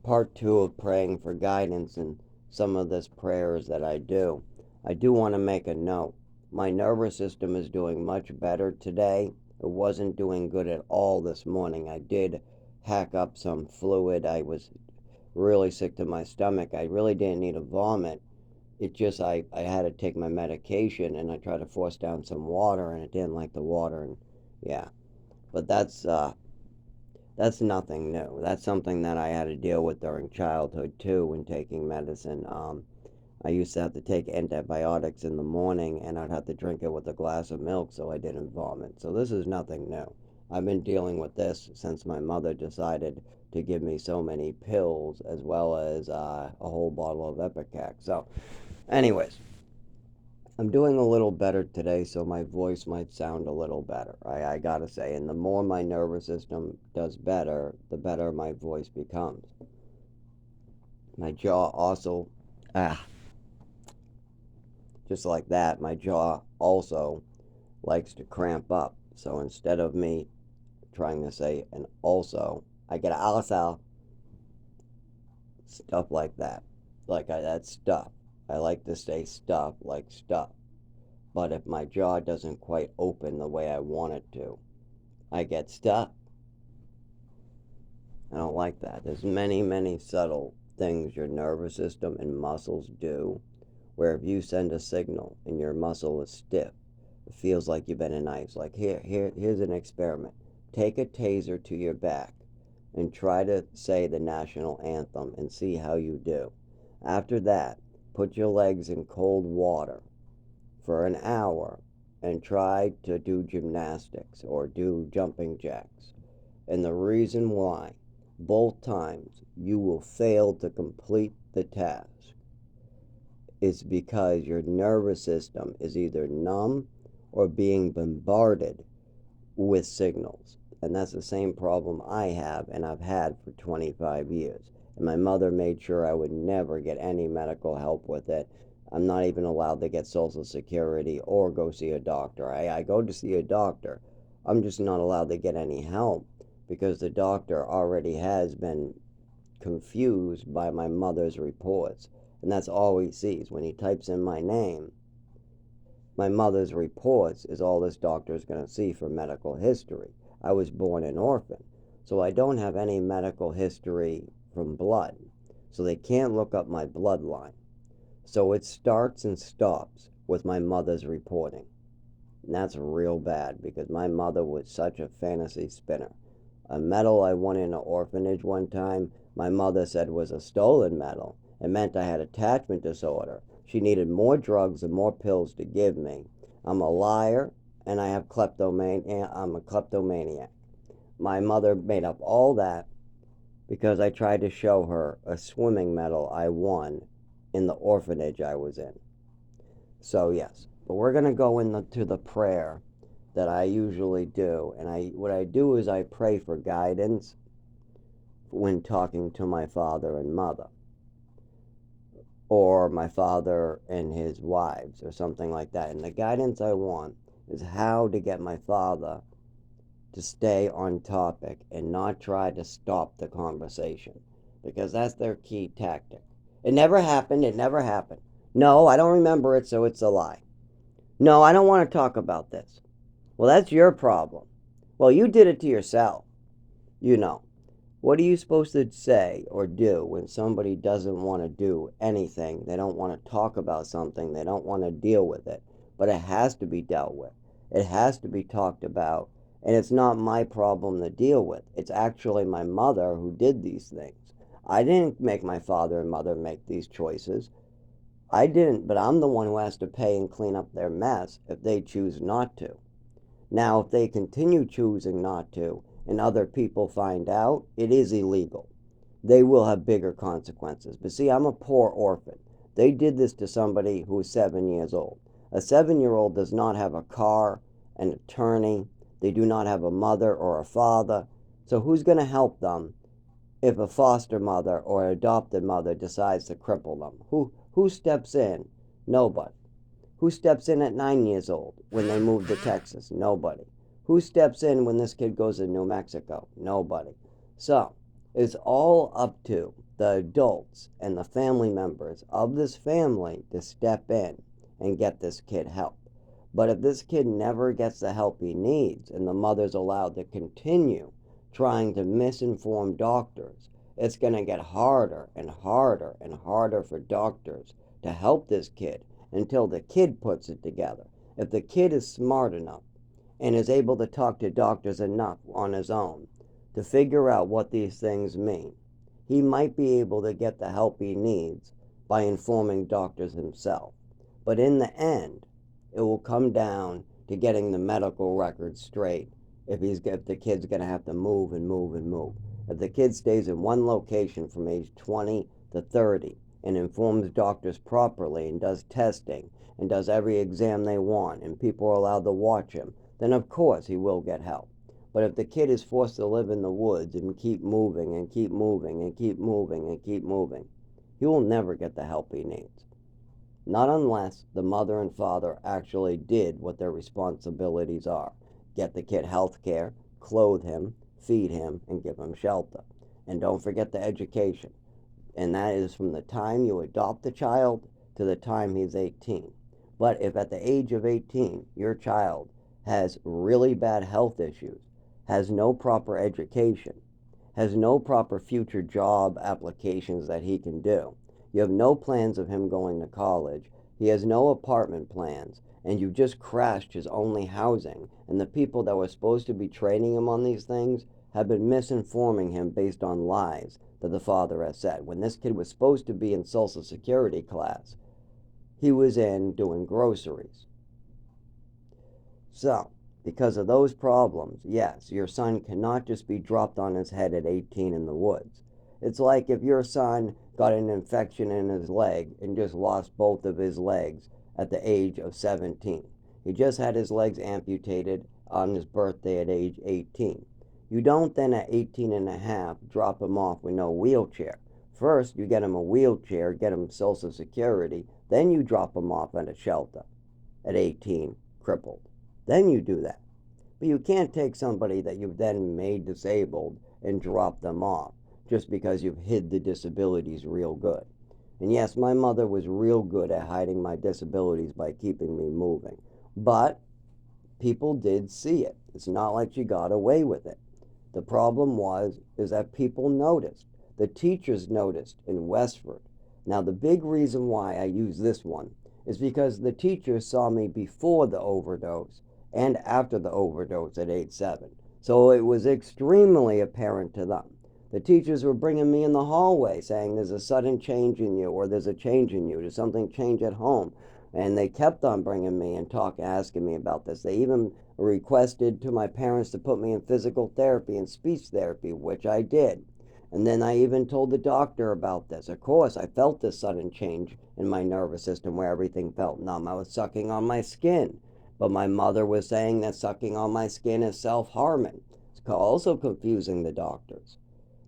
part two of praying for guidance and some of this prayers that I do. I do want to make a note. My nervous system is doing much better today. It wasn't doing good at all this morning. I did hack up some fluid. I was really sick to my stomach. I really didn't need a vomit. It just, I had to take my medication and I tried to force down some water and it didn't like the water. And yeah, but that's nothing new. That's something that I had to deal with during childhood too when taking medicine. I used to have to take antibiotics in the morning and I'd have to drink it with a glass of milk so I didn't vomit. So this is nothing new. I've been dealing with this since my mother decided to give me so many pills as well as a whole bottle of Epicac. So, anyways, I'm doing a little better today, so my voice might sound a little better. I gotta say, and the more my nervous system does better, the better my voice becomes. My jaw also, ah, just like that, my jaw also likes to cramp up. So instead of me trying to say an also, I get also, stuff like that. That's stuff. I like to say stuff like stuff. But if my jaw doesn't quite open the way I want it to, I get stuck. I don't like that. There's many, many subtle things your nervous system and muscles do where if you send a signal and your muscle is stiff, it feels like you've been in ice. Like here's an experiment. Take a taser to your back and try to say the national anthem and see how you do. After that, put your legs in cold water for an hour and try to do gymnastics or do jumping jacks. And the reason why, both times, you will fail to complete the task is because your nervous system is either numb or being bombarded with signals. And that's the same problem I have and I've had for 25 years. And my mother made sure I would never get any medical help with it. I'm not even allowed to get Social Security or go see a doctor. I go to see a doctor. I'm just not allowed to get any help because the doctor already has been confused by my mother's reports. And that's all he sees. When he types in my name, my mother's reports is all this doctor is going to see for medical history. I was born an orphan, so I don't have any medical history from blood. So they can't look up my bloodline. So it starts and stops with my mother's reporting. And that's real bad because my mother was such a fantasy spinner. A medal I won in an orphanage one time, my mother said was a stolen medal. It meant I had attachment disorder. She needed more drugs and more pills to give me. I'm a liar and I have kleptomania. I'm a kleptomaniac. My mother made up all that because I tried to show her a swimming medal I won in the orphanage I was in. So yes, but we're going to go into the prayer that I usually do. And what I do is I pray for guidance when talking to my father and mother, or my father and his wives, or something like that. And the guidance I want is how to get my father to stay on topic and not try to stop the conversation, because that's their key tactic. It never happened. It never happened. No, I don't remember it, so it's a lie. No, I don't want to talk about this. Well, that's your problem. Well, you did it to yourself. You know. What are you supposed to say or do when somebody doesn't want to do anything? They don't want to talk about something. They don't want to deal with it. But it has to be dealt with. It has to be talked about. And it's not my problem to deal with. It's actually my mother who did these things. I didn't make my father and mother make these choices. I didn't, but I'm the one who has to pay and clean up their mess if they choose not to. Now, if they continue choosing not to, and other people find out, it is illegal. They will have bigger consequences. But see, I'm a poor orphan. They did this to somebody who is 7 years old. A 7-year-old does not have a car, an attorney. They do not have a mother or a father. So who's going to help them if a foster mother or an adopted mother decides to cripple them? Who steps in? Nobody. Who steps in at 9 years old when they move to Texas? Nobody. Who steps in when this kid goes to New Mexico? Nobody. So, it's all up to the adults and the family members of this family to step in and get this kid help. But if this kid never gets the help he needs and the mother's allowed to continue trying to misinform doctors, it's going to get harder and harder and harder for doctors to help this kid until the kid puts it together. If the kid is smart enough and is able to talk to doctors enough on his own to figure out what these things mean, he might be able to get the help he needs by informing doctors himself. But in the end, it will come down to getting the medical records straight if the kid's going to have to move and move and move. If the kid stays in one location from age 20 to 30 and informs doctors properly and does testing and does every exam they want and people are allowed to watch him, then of course he will get help. But if the kid is forced to live in the woods and keep moving and keep moving and keep moving and keep moving, he will never get the help he needs. Not unless the mother and father actually did what their responsibilities are. Get the kid health care, clothe him, feed him, and give him shelter. And don't forget the education. And that is from the time you adopt the child to the time he's 18. But if at the age of 18 your child has really bad health issues, has no proper education, has no proper future job applications that he can do, you have no plans of him going to college, he has no apartment plans, and you just crashed his only housing, and the people that were supposed to be training him on these things have been misinforming him based on lies that the father has said. When this kid was supposed to be in Social Security class, he was in doing groceries. So, because of those problems, yes, your son cannot just be dropped on his head at 18 in the woods. It's like if your son got an infection in his leg and just lost both of his legs at the age of 17. He just had his legs amputated on his birthday at age 18. You don't then at 18 and a half drop him off with no wheelchair. First, you get him a wheelchair, get him Social Security, then you drop him off at a shelter at 18, crippled. Then you do that. But you can't take somebody that you've then made disabled and drop them off just because you've hid the disabilities real good. And yes, my mother was real good at hiding my disabilities by keeping me moving. But people did see it. It's not like she got away with it. The problem is that people noticed. The teachers noticed in Westford. Now, the big reason why I use this one is because the teachers saw me before the overdose and after the overdose at age 7. So it was extremely apparent to them. The teachers were bringing me in the hallway saying there's a sudden change in you, or there's a change in you, there's something change at home. And they kept on bringing me and asking me about this. They even requested to my parents to put me in physical therapy and speech therapy, which I did. And then I even told the doctor about this. Of course, I felt this sudden change in my nervous system where everything felt numb. I was sucking on my skin. But my mother was saying that sucking on my skin is self-harming. It's also confusing the doctors.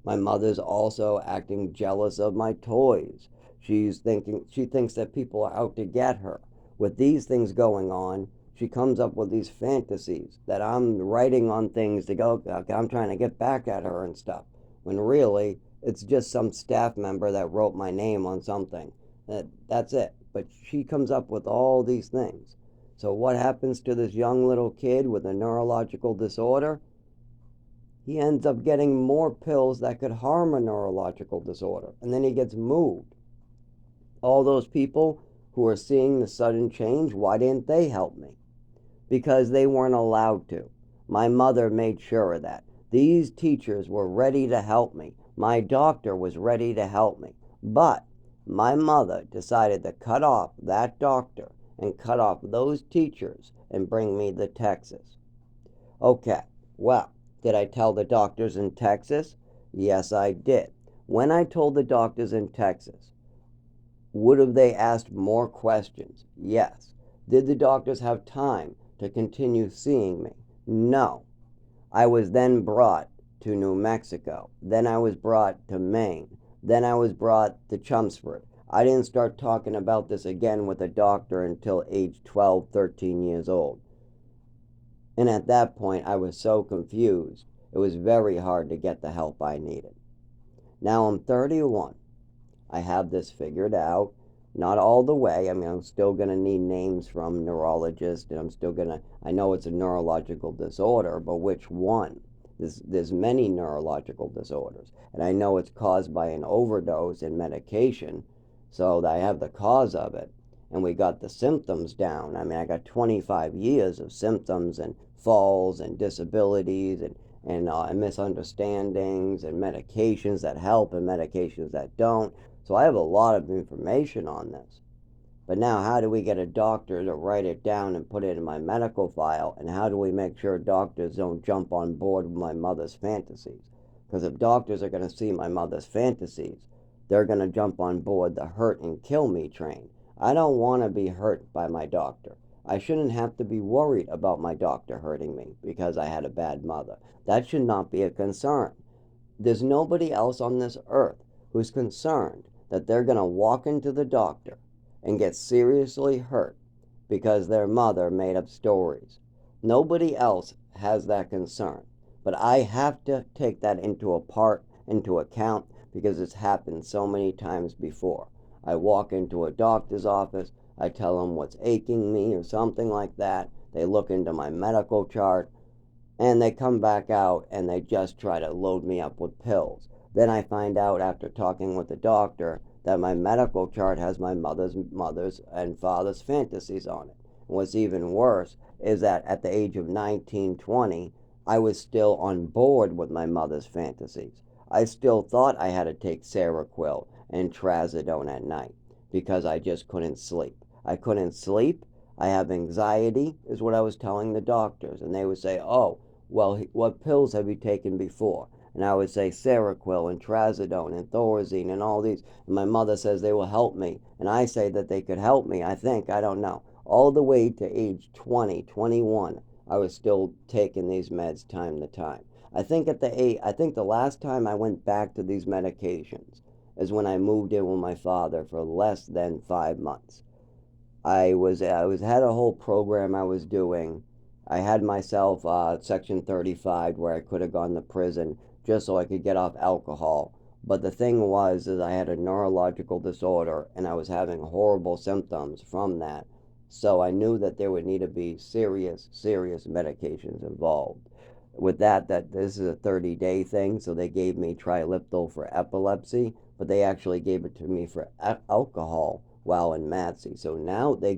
My mother's also acting jealous of my toys. She thinks that people are out to get her. With these things going on, she comes up with these fantasies that I'm writing on things to go, okay, I'm trying to get back at her and stuff. When really, it's just some staff member that wrote my name on something. That's it. But she comes up with all these things. So what happens to this young little kid with a neurological disorder? He ends up getting more pills that could harm a neurological disorder, and then he gets moved. All those people who are seeing the sudden change, why didn't they help me? Because they weren't allowed to. My mother made sure of that. These teachers were ready to help me. My doctor was ready to help me. But my mother decided to cut off that doctor and cut off those teachers and bring me to Texas. Okay, well, did I tell the doctors in Texas? Yes, I did. When I told the doctors in Texas, would have they asked more questions? Yes. Did the doctors have time to continue seeing me? No. I was then brought to New Mexico. Then I was brought to Maine. Then I was brought to Chelmsford. I didn't start talking about this again with a doctor until age 12, 13 years old. And at that point, I was so confused, it was very hard to get the help I needed. Now I'm 31. I have this figured out. Not all the way. I mean, I'm still going to need names from neurologists, and I know it's a neurological disorder, but which one? There's many neurological disorders, and I know it's caused by an overdose in medication, so I have the cause of it, and we got the symptoms down. I mean, I got 25 years of symptoms and falls and disabilities and misunderstandings and medications that help and medications that don't. So I have a lot of information on this. But now, how do we get a doctor to write it down and put it in my medical file? And how do we make sure doctors don't jump on board with my mother's fantasies? Because if doctors are going to see my mother's fantasies, they're going to jump on board the hurt and kill me train. I don't want to be hurt by my doctor. I shouldn't have to be worried about my doctor hurting me because I had a bad mother. That should not be a concern. There's nobody else on this earth who's concerned that they're going to walk into the doctor and get seriously hurt because their mother made up stories. Nobody else has that concern. But I have to take that into account because it's happened so many times before. I walk into a doctor's office, I tell them what's aching me or something like that. They look into my medical chart, and they come back out and they just try to load me up with pills. Then I find out after talking with the doctor that my medical chart has my mother's and father's fantasies on it. And what's even worse is that at the age of 19, 20, I was still on board with my mother's fantasies. I still thought I had to take Seroquel and Trazodone at night because I just couldn't sleep. I couldn't sleep. I have anxiety, is what I was telling the doctors. And they would say, oh, well, what pills have you taken before? And I would say Seroquel and Trazodone and Thorazine and all these. And my mother says they will help me. And I say that they could help me, I don't know. All the way to age 20, 21, I was still taking these meds time to time. I think the last time I went back to these medications is when I moved in with my father for less than 5 months. I had a whole program I was doing. I had myself Section 35 where I could have gone to prison just so I could get off alcohol. But the thing was is I had a neurological disorder and I was having horrible symptoms from that. So I knew that there would need to be serious medications involved. With that this is a 30-day thing, so they gave me Triliptal for epilepsy, but they actually gave it to me for alcohol while in MATSE. So now they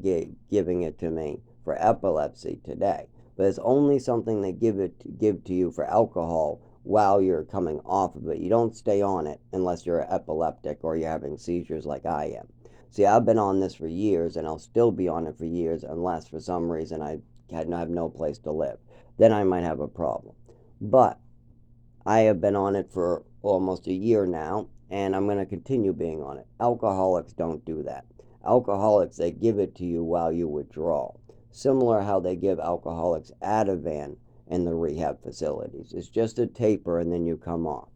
giving it to me for epilepsy today. But it's only something they give to you for alcohol while you're coming off of it. You don't stay on it unless you're epileptic or you're having seizures like I am. See, I've been on this for years, and I'll still be on it for years unless for some reason I have no place to live. Then I might have a problem. But I have been on it for almost a year now, and I'm going to continue being on it. Alcoholics don't do that. Alcoholics, they give it to you while you withdraw. Similar how they give alcoholics Ativan in the rehab facilities. It's just a taper and then you come off.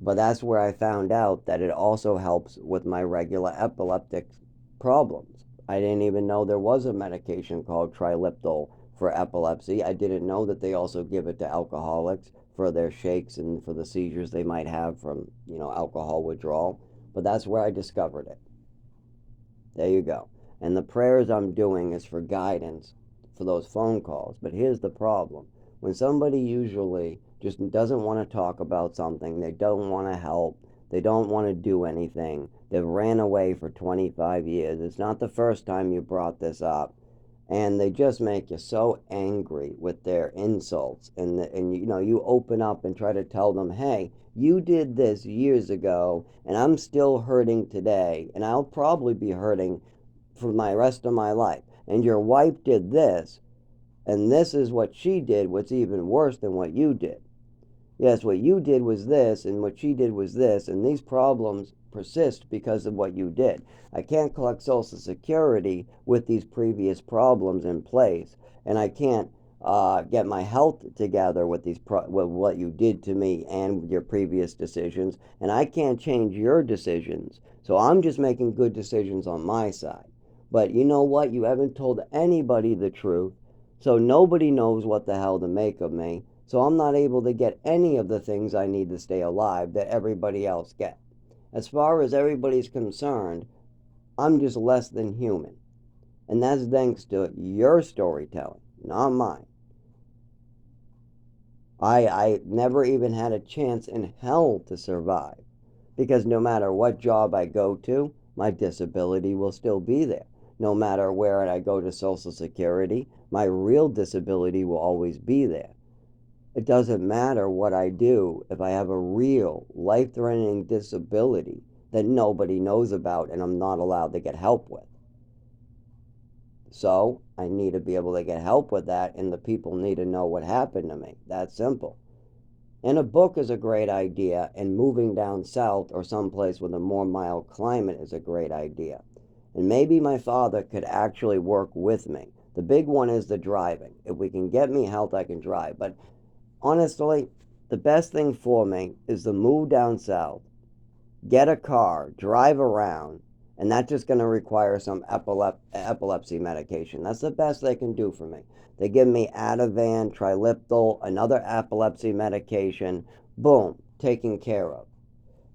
But that's where I found out that it also helps with my regular epileptic problems. I didn't even know there was a medication called Triliptal for epilepsy. I didn't know that they also give it to alcoholics for their shakes and for the seizures they might have from, alcohol withdrawal. But that's where I discovered it. There you go. And the prayers I'm doing is for guidance for those phone calls. But here's the problem. When somebody usually just doesn't want to talk about something, they don't want to help, they don't want to do anything, they've ran away for 25 years, it's not the first time you brought this up, and they just make you so angry with their insults, and you open up and try to tell them, hey, you did this years ago, and I'm still hurting today, and I'll probably be hurting for my rest of my life, and your wife did this, and this is what she did, what's even worse than what you did. Yes, what you did was this, and what she did was this, and these problems persist because of what you did. I can't collect Social Security with these previous problems in place, and I can't get my health together with with what you did to me and your previous decisions, and I can't change your decisions. So I'm just making good decisions on my side. But you know what? You haven't told anybody the truth, so nobody knows what the hell to make of me. So I'm not able to get any of the things I need to stay alive that everybody else gets. As far as everybody's concerned, I'm just less than human. And that's thanks to your storytelling, not mine. I never even had a chance in hell to survive. Because no matter what job I go to, my disability will still be there. No matter where I go to Social Security, my real disability will always be there. It doesn't matter what I do if I have a real, life-threatening disability that nobody knows about and I'm not allowed to get help with. So I need to be able to get help with that, and the people need to know what happened to me. That's simple. And a book is a great idea, and moving down south or someplace with a more mild climate is a great idea. And maybe my father could actually work with me. The big one is the driving. If we can get me health, I can drive. But honestly, the best thing for me is to move down south, get a car, drive around, and that's just going to require some epilepsy medication. That's the best they can do for me. They give me Ativan, Trileptal, another epilepsy medication. Boom, taken care of.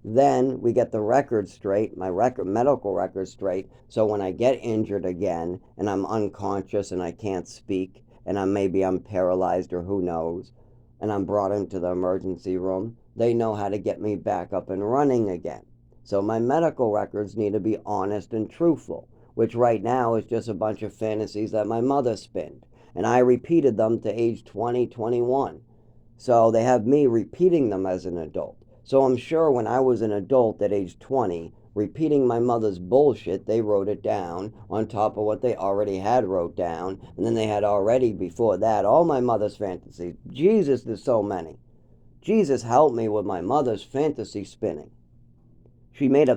Then we get the record straight, my medical record straight, so when I get injured again and I'm unconscious and I can't speak and maybe I'm paralyzed or who knows, and I'm brought into the emergency room, they know how to get me back up and running again. So my medical records need to be honest and truthful, which right now is just a bunch of fantasies that my mother spinned. And I repeated them to age 20, 21. So they have me repeating them as an adult. So I'm sure when I was an adult at age 20, repeating my mother's bullshit, they wrote it down on top of what they already had wrote down. And then they had already before that all my mother's fantasies. Jesus, there's so many. Jesus helped me with my mother's fantasy spinning. She made up